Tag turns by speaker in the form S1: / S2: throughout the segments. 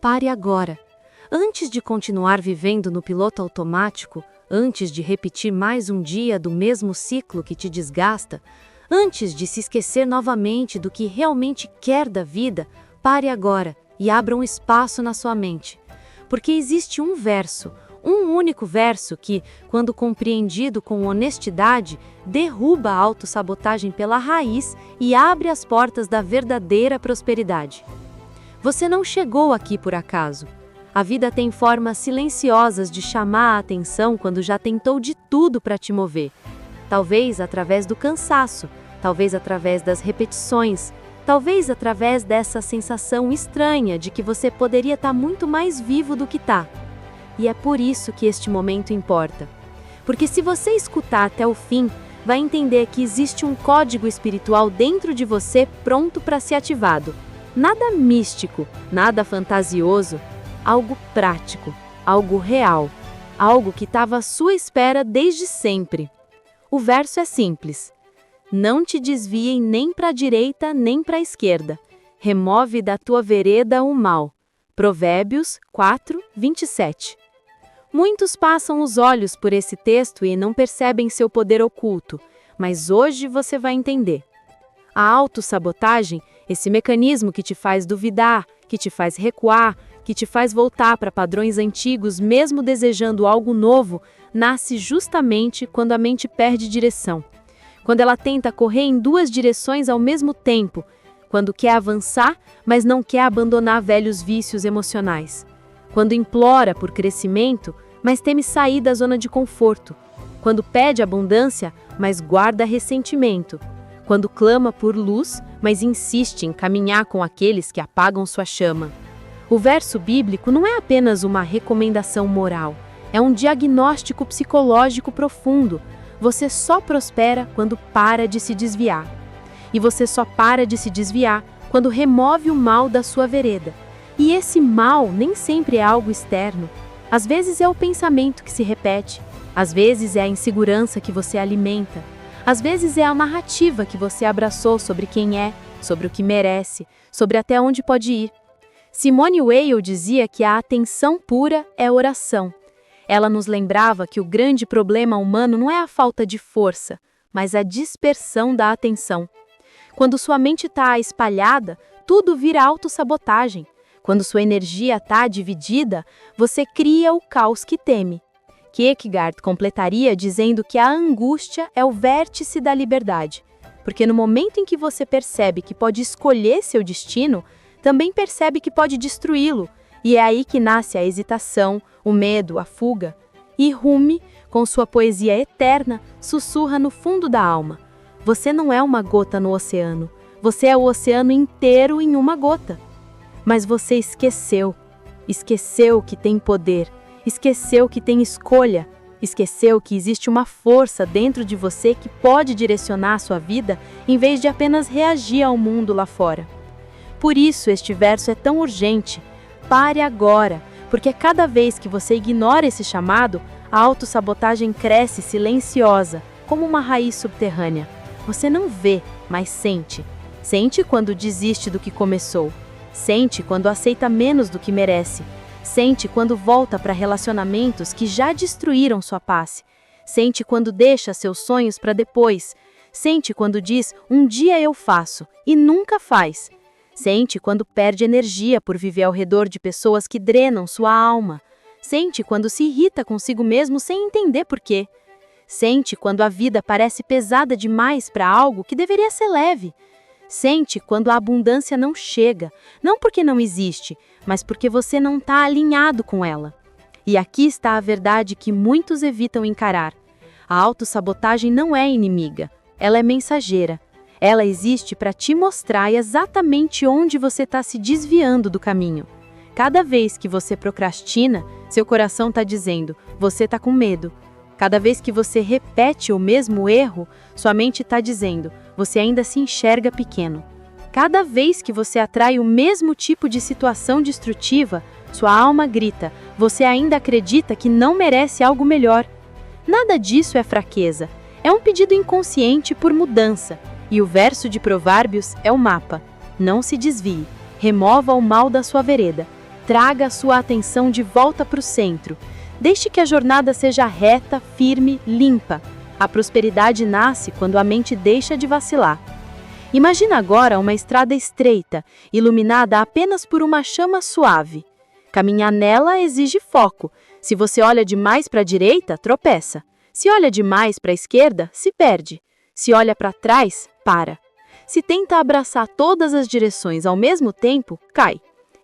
S1: Pare agora. Antes de continuar vivendo no piloto automático, antes de repetir mais um dia do mesmo ciclo que te desgasta, antes de se esquecer novamente do que realmente quer da vida, pare agora e abra um espaço na sua mente. Porque existe um verso, um único verso que, quando compreendido com honestidade, derruba a autossabotagem pela raiz e abre as portas da verdadeira prosperidade. Você não chegou aqui por acaso. A vida tem formas silenciosas de chamar a atenção quando já tentou de tudo para te mover. Talvez através do cansaço, talvez através das repetições, talvez através dessa sensação estranha de que você poderia estar muito mais vivo do que está. E é por isso que este momento importa. Porque se você escutar até o fim, vai entender que existe um código espiritual dentro de você pronto para ser ativado. Nada místico, nada fantasioso, algo prático, algo real, algo que estava à sua espera desde sempre. O verso é simples. Não te desviem nem para a direita nem para a esquerda. Remove da tua vereda o mal. Provérbios 4, 27. Muitos passam os olhos por esse texto e não percebem seu poder oculto, mas hoje você vai entender. A autossabotagem, esse mecanismo que te faz duvidar, que te faz recuar, que te faz voltar para padrões antigos mesmo desejando algo novo, nasce justamente quando a mente perde direção. Quando ela tenta correr em duas direções ao mesmo tempo, quando quer avançar, mas não quer abandonar velhos vícios emocionais. Quando implora por crescimento, mas teme sair da zona de conforto. Quando pede abundância, mas guarda ressentimento. Quando clama por luz, mas insiste em caminhar com aqueles que apagam sua chama. O verso bíblico não é apenas uma recomendação moral, é um diagnóstico psicológico profundo. Você só prospera quando para de se desviar. E você só para de se desviar quando remove o mal da sua vereda. E esse mal nem sempre é algo externo. Às vezes é o pensamento que se repete, às vezes é a insegurança que você alimenta, às vezes é a narrativa que você abraçou sobre quem é, sobre o que merece, sobre até onde pode ir. Simone Weil dizia que a atenção pura é oração. Ela nos lembrava que o grande problema humano não é a falta de força, mas a dispersão da atenção. Quando sua mente está espalhada, tudo vira autossabotagem. Quando sua energia está dividida, você cria o caos que teme. Kierkegaard completaria dizendo que a angústia é o vértice da liberdade, porque no momento em que você percebe que pode escolher seu destino, também percebe que pode destruí-lo, e é aí que nasce a hesitação, o medo, a fuga. E Rumi, com sua poesia eterna, sussurra no fundo da alma: você não é uma gota no oceano, você é o oceano inteiro em uma gota. Mas você esqueceu que tem poder, esqueceu que tem escolha, esqueceu que existe uma força dentro de você que pode direcionar a sua vida em vez de apenas reagir ao mundo lá fora. Por isso este verso é tão urgente. Pare agora, porque cada vez que você ignora esse chamado, a autossabotagem cresce silenciosa, como uma raiz subterrânea. Você não vê, mas sente. Sente quando desiste do que começou. Sente quando aceita menos do que merece. Sente quando volta para relacionamentos que já destruíram sua paz. Sente quando deixa seus sonhos para depois. Sente quando diz, um dia eu faço, e nunca faz. Sente quando perde energia por viver ao redor de pessoas que drenam sua alma. Sente quando se irrita consigo mesmo sem entender por quê. Sente quando a vida parece pesada demais para algo que deveria ser leve. Sente quando a abundância não chega, não porque não existe, mas porque você não está alinhado com ela. E aqui está a verdade que muitos evitam encarar. A autossabotagem não é inimiga, ela é mensageira. Ela existe para te mostrar exatamente onde você está se desviando do caminho. Cada vez que você procrastina, seu coração está dizendo, você está com medo. Cada vez que você repete o mesmo erro, sua mente está dizendo, você ainda se enxerga pequeno. Cada vez que você atrai o mesmo tipo de situação destrutiva, sua alma grita, você ainda acredita que não merece algo melhor. Nada disso é fraqueza, é um pedido inconsciente por mudança. E o verso de Provérbios é o mapa. Não se desvie, remova o mal da sua vereda.
S2: Traga a sua atenção de volta para o centro. Deixe que a jornada seja reta, firme, limpa. A prosperidade nasce quando a mente deixa de vacilar. Imagina agora uma estrada estreita, iluminada apenas por uma chama suave. Caminhar nela exige foco. Se você olha demais para a direita, tropeça. Se olha demais para a esquerda, se perde. Se olha para trás, para. Se tenta abraçar todas as direções ao mesmo tempo, cai.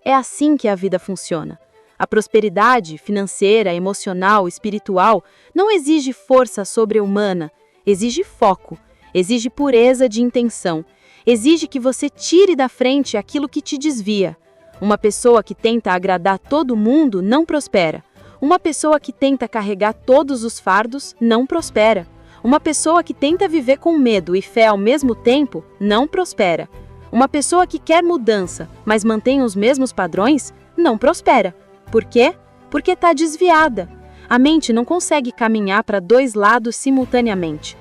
S2: É assim que a vida funciona. A prosperidade financeira, emocional, espiritual não exige força sobre-humana, exige foco, exige pureza de intenção, exige que você tire da frente aquilo que te desvia. Uma pessoa que tenta agradar todo mundo não prospera. Uma pessoa que tenta carregar todos os fardos não prospera. Uma pessoa que tenta viver com medo e fé ao mesmo tempo não prospera. Uma pessoa que quer mudança, mas mantém os mesmos padrões, não prospera. Por quê? Porque está desviada. A mente não consegue caminhar para dois lados simultaneamente.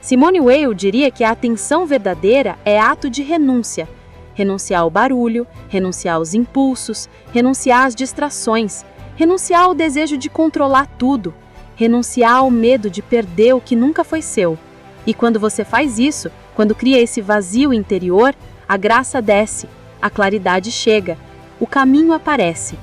S2: Simone Weil diria que a atenção verdadeira é ato de renúncia. Renunciar ao barulho, renunciar aos impulsos, renunciar às distrações, renunciar ao desejo de controlar tudo, renunciar ao medo de perder o que nunca foi seu. E quando você faz isso, quando cria esse vazio interior, a graça desce, a claridade chega, o caminho aparece.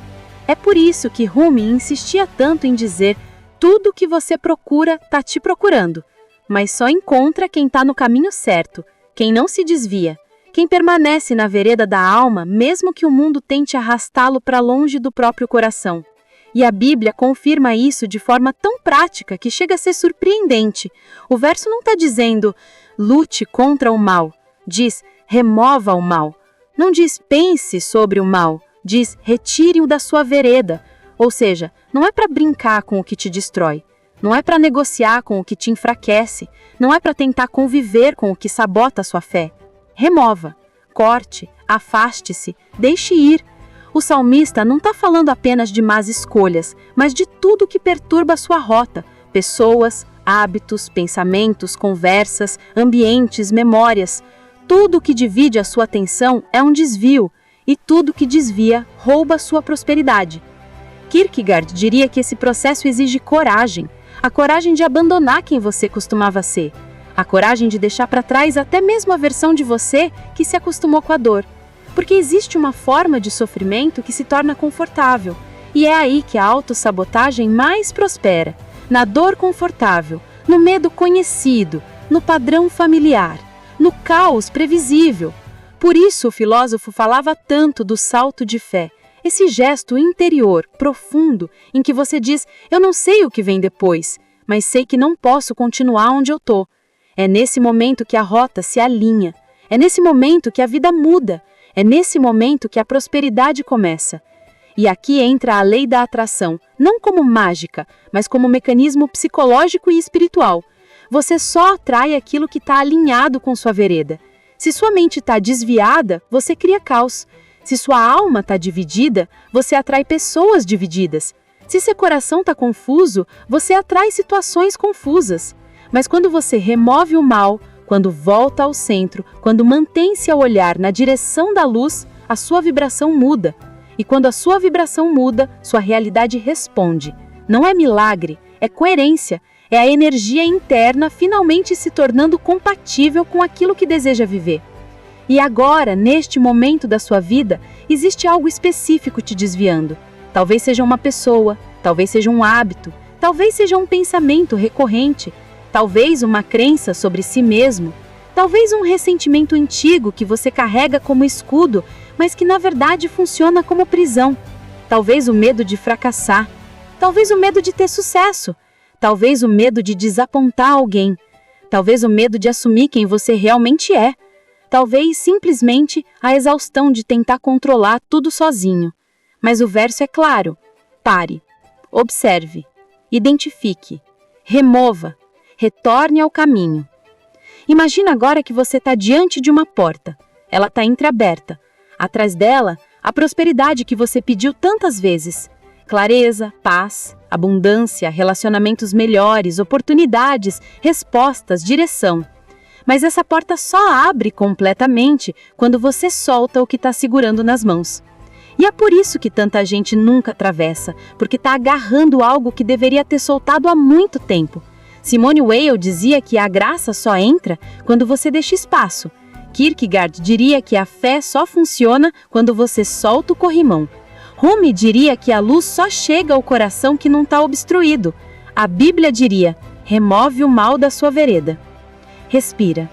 S2: É por isso que Rumi insistia tanto em dizer: tudo o que você procura está te procurando, mas só encontra quem está no caminho certo, quem não se desvia, quem permanece na vereda da alma, mesmo que o mundo tente arrastá-lo para longe do próprio coração. E a Bíblia confirma isso de forma tão prática que chega a ser surpreendente. O verso não está dizendo: lute contra o mal, diz: remova o mal. Não diz: pense sobre o mal, diz: retire-o da sua vereda. Ou seja, não é para brincar com o que te destrói, não é para negociar com o que te enfraquece, não é para tentar conviver com o que sabota a sua fé. Remova, corte, afaste-se, deixe ir. O salmista não está falando apenas de más escolhas, mas de tudo que perturba a sua rota: pessoas, hábitos, pensamentos, conversas, ambientes, memórias. Tudo que divide a sua atenção é um desvio, e tudo que desvia rouba a sua prosperidade. Kierkegaard diria que esse processo exige coragem, a coragem de abandonar quem você costumava ser, a coragem de deixar para trás até mesmo a versão de você que se acostumou com a dor. Porque existe uma forma de sofrimento que se torna confortável, e é aí que a autossabotagem mais prospera, na dor confortável, no medo conhecido, no padrão familiar, no caos previsível. Por isso o filósofo falava tanto do salto de fé, esse gesto interior, profundo, em que você diz: eu não sei o que vem depois, mas sei que não posso continuar onde eu estou. É nesse momento que a rota se alinha, é nesse momento que a vida muda, é nesse momento que a prosperidade começa. E aqui entra a lei da atração, não como mágica, mas como mecanismo psicológico e espiritual. Você só atrai aquilo que está alinhado com sua vereda. Se sua mente está desviada, você cria caos. Se sua alma está dividida, você atrai pessoas divididas. Se seu coração está confuso, você atrai situações confusas. Mas quando você remove o mal, quando volta ao centro, quando mantém-se a olhar na direção da luz, a sua vibração muda. E quando a sua vibração muda, sua realidade responde. Não é milagre, é coerência. É a energia interna finalmente se tornando compatível com aquilo que deseja viver. E agora, neste momento da sua vida, existe algo específico te desviando. Talvez seja uma pessoa, talvez seja um hábito, talvez seja um pensamento recorrente, talvez uma crença sobre si mesmo, talvez um ressentimento antigo que você carrega como escudo, mas que na verdade funciona como prisão. Talvez o medo de fracassar, talvez o medo de ter sucesso, talvez o medo de desapontar alguém, talvez o medo de assumir quem você realmente é, talvez simplesmente a exaustão de tentar controlar tudo sozinho. Mas o verso é claro: pare, observe, identifique, remova, retorne ao caminho. Imagina agora que você está diante de uma porta, ela está entreaberta, atrás dela a prosperidade que você pediu tantas vezes. Clareza, paz, abundância, relacionamentos melhores, oportunidades, respostas, direção. Mas essa porta só abre completamente quando você solta o que está segurando nas mãos. E é por isso que tanta gente nunca atravessa, porque está agarrando algo que deveria ter soltado há muito tempo. Simone Weil dizia que a graça só entra quando você deixa espaço. Kierkegaard diria que a fé só funciona quando você solta o corrimão. Rumi diria que a luz só chega ao coração que não está obstruído. A Bíblia diria: remove o mal da sua vereda. Respira.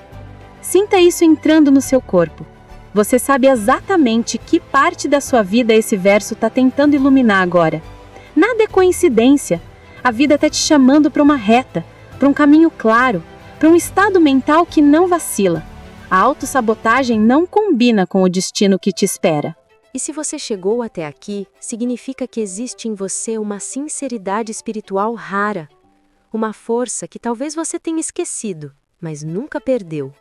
S2: Sinta isso entrando no seu corpo. Você sabe exatamente que parte da sua vida esse verso está tentando iluminar agora. Nada é coincidência. A vida está te chamando para uma reta, para um caminho claro, para um estado mental que não vacila. A autossabotagem não combina com o destino que te espera.
S1: E se você chegou até aqui, significa que existe em você uma sinceridade espiritual rara. Uma força que talvez você tenha esquecido, mas nunca perdeu.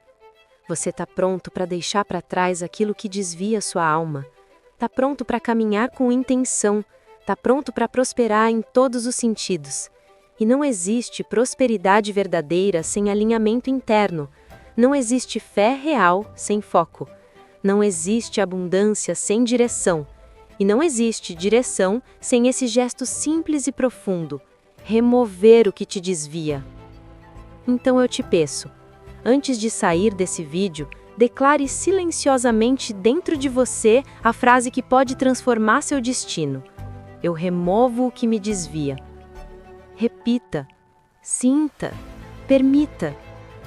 S1: Você está pronto para deixar para trás aquilo que desvia sua alma. Está pronto para caminhar com intenção. Está pronto para prosperar em todos os sentidos. E não existe prosperidade verdadeira sem alinhamento interno. Não existe fé real sem foco. Não existe abundância sem direção. E não existe direção sem esse gesto simples e profundo: remover o que te desvia. Então eu te peço, antes de sair desse vídeo, declare silenciosamente dentro de você a frase que pode transformar seu destino: eu removo o que me desvia. Repita, sinta, permita.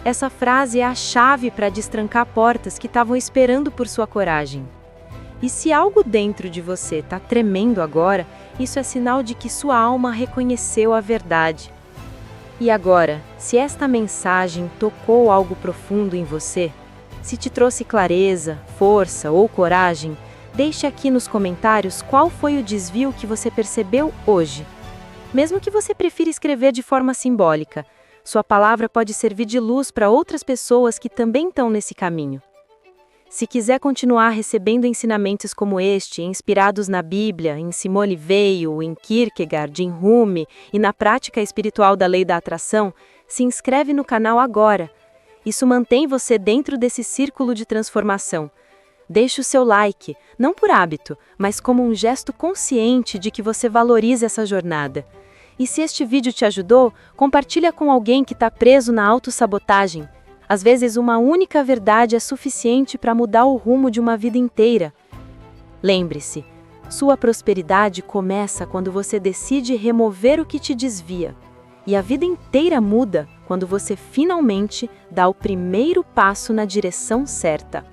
S1: Essa frase é a chave para destrancar portas que estavam esperando por sua coragem. E se algo dentro de você está tremendo agora, isso é sinal de que sua alma reconheceu a verdade. E agora, se esta mensagem tocou algo profundo em você, se te trouxe clareza, força ou coragem, deixe aqui nos comentários qual foi o desvio que você percebeu hoje. Mesmo que você prefira escrever de forma simbólica, sua palavra pode servir de luz para outras pessoas que também estão nesse caminho. Se quiser continuar recebendo ensinamentos como este, inspirados na Bíblia, em Simone Weil, em Kierkegaard, em Rumi e na prática espiritual da lei da atração, se inscreve no canal agora. Isso mantém você dentro desse círculo de transformação. Deixe o seu like, não por hábito, mas como um gesto consciente de que você valoriza essa jornada. E se este vídeo te ajudou, compartilha com alguém que está preso na autossabotagem. Às vezes, uma única verdade é suficiente para mudar o rumo de uma vida inteira. Lembre-se, sua prosperidade começa quando você decide remover o que te desvia. E a vida inteira muda quando você finalmente dá o primeiro passo na direção certa.